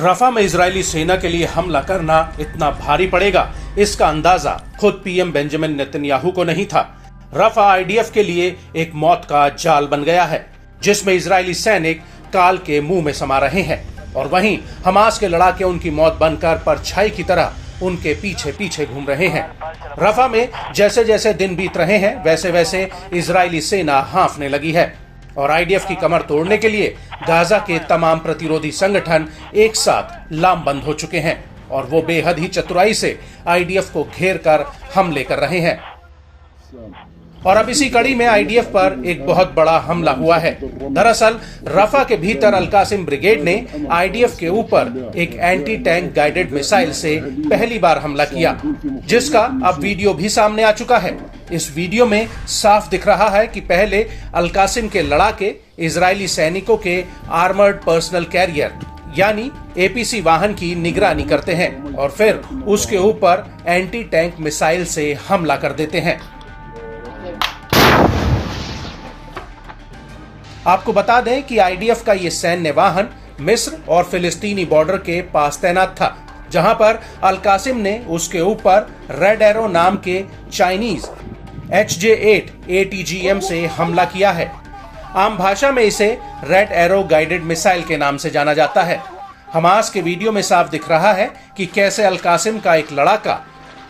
रफा में इजरायली सेना के लिए हमला करना इतना भारी पड़ेगा, इसका अंदाजा खुद पीएम बेंजामिन नेतन्याहू को नहीं था। रफा आईडीएफ के लिए एक मौत का जाल बन गया है, जिसमें इजरायली सैनिक काल के मुंह में समा रहे हैं और वहीं हमास के लड़ाके उनकी मौत बनकर परछाई की तरह उनके पीछे पीछे घूम रहे हैं। रफा में जैसे जैसे दिन बीत रहे हैं, वैसे वैसे इजरायली सेना हांफने लगी है और आईडीएफ की कमर तोड़ने के लिए गाजा के तमाम प्रतिरोधी संगठन एक साथ लामबंद हो चुके हैं और वो बेहद ही चतुराई से आईडीएफ को घेर कर हमले कर रहे हैं। और अब इसी कड़ी में आईडीएफ पर एक बहुत बड़ा हमला हुआ है। दरअसल रफा के भीतर अल-कासिम ब्रिगेड ने आईडीएफ के ऊपर एक एंटी टैंक गाइडेड मिसाइल से पहली बार हमला किया, जिसका अब वीडियो भी सामने आ चुका है। इस वीडियो में साफ दिख रहा है कि पहले अल-कासिम के लड़ाके इजरायली सैनिकों के आर्मर्ड पर्सनल कैरियर यानी एपीसी वाहन की निगरानी करते हैं और फिर उसके ऊपर एंटी टैंक मिसाइल से हमला कर देते हैं। आपको बता दें कि आईडीएफ का ये सैन्य वाहन मिस्र और फिलिस्तीनी बॉर्डर के पास तैनात था, जहां पर अल-कासिम ने उसके ऊपर रेड एरो नाम के चाइनीज HJ-8 ATGM से हमला किया है। आम भाषा में इसे रेड एरो गाइडेड मिसाइल के नाम से जाना जाता है। हमास के वीडियो में साफ दिख रहा है कि कैसे अल-कासिम का एक लड़ाका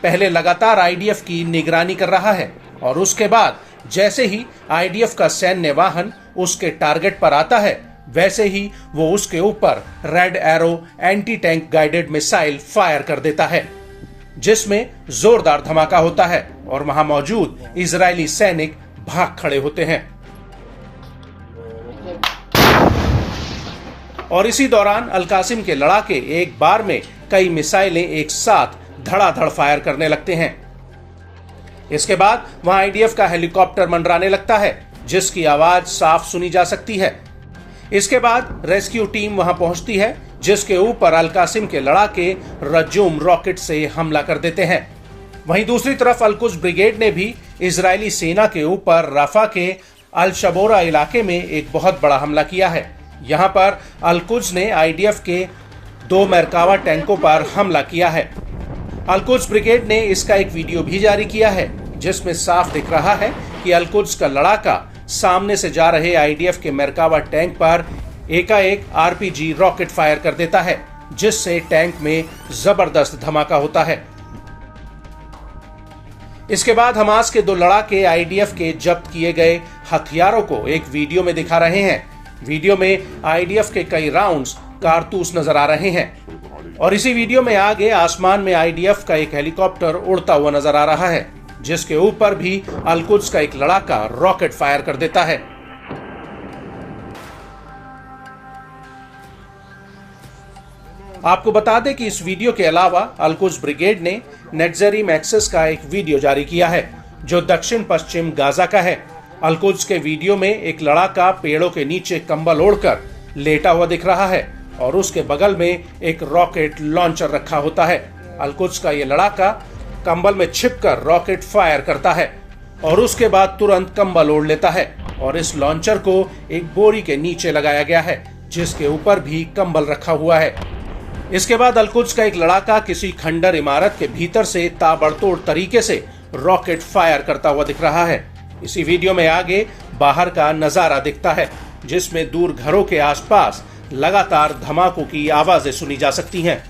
पहले लगातार आईडीएफ की निगरानी कर रहा है और उसके बाद जैसे ही आईडीएफ का सैन्य वाहन उसके टारगेट पर आता है, वैसे ही वो उसके ऊपर red arrow anti tank guided missile fire कर देता है, जिसमें जोरदार धमाका होता है और वहां मौजूद इजरायली सैनिक भाग खड़े होते हैं। और इसी दौरान अल-कासिम के लड़ाके एक बार में कई मिसाइलें एक साथ धड़ाधड़ फायर करने लगते हैं। इसके बाद वहां आईडीएफ का हेलीकॉप्टर मंडराने लगता है, जिसकी आवाज साफ सुनी जा सकती है। इसके बाद रेस्क्यू टीम वहां पहुंचती है, जिसके ऊपर अल-कासिम के लड़ाके रजूम रॉकेट से हमला कर देते हैं। वहीं दूसरी तरफ अल-कुद्स ब्रिगेड ने भी इजरायली सेना के ऊपर रफा के अल-शबोरा इलाके में एक बहुत बड़ा हमला किया है। यहां पर अल-कुद्स ने आईडीएफ के 2 मरकावा टैंकों पर हमला किया है। अल-कुद्स ब्रिगेड ने इसका एक वीडियो भी जारी किया है, जिसमें साफ दिख रहा है कि अल-कुद्स का लड़ाका सामने से जा रहे आईडीएफ के मरकावा टैंक पर एकाएक आरपीजी रॉकेट फायर कर देता है, जिससे टैंक में जबरदस्त धमाका होता है। इसके बाद हमास के 2 लड़ाके आईडीएफ के जब्त किए गए हथियारों को एक वीडियो में दिखा रहे हैं। वीडियो में आईडीएफ के कई राउंड्स कारतूस नजर आ रहे हैं और इसी वीडियो में आगे आसमान में आईडीएफ का एक हेलीकॉप्टर उड़ता हुआ नजर आ रहा है, जिसके ऊपर भी अल-कुद्स का एक लड़ाका रॉकेट फायर कर देता है। आपको बता दें कि इस वीडियो के अलावा अल-कुद्स ब्रिगेड ने नेटज़रीम एक्सेस का एक वीडियो जारी किया है, जो दक्षिण पश्चिम गाजा का है। अल-कुद्स के वीडियो में एक लड़ाका पेड़ों के नीचे कंबल ओढ़कर लेटा हुआ दिख रहा है और उसके बगल में एक रॉकेट लॉन्चर रखा होता है। अल-कुद्स का ये लड़ाका कंबल में छिपकर रॉकेट फायर करता है और उसके बाद तुरंत कंबल ओढ़ लेता है और इस लॉन्चर को एक बोरी के नीचे लगाया गया है, जिसके ऊपर भी कंबल रखा हुआ है। इसके बाद अल-कुद्स का एक लड़ाका किसी खंडर इमारत के भीतर से ताबड़तोड़ तरीके से रॉकेट फायर करता हुआ दिख रहा है। इसी वीडियो में आगे बाहर का नजारा दिखता है, जिसमें दूर घरों के आसपास लगातार धमाकों की आवाजें सुनी जा सकती हैं।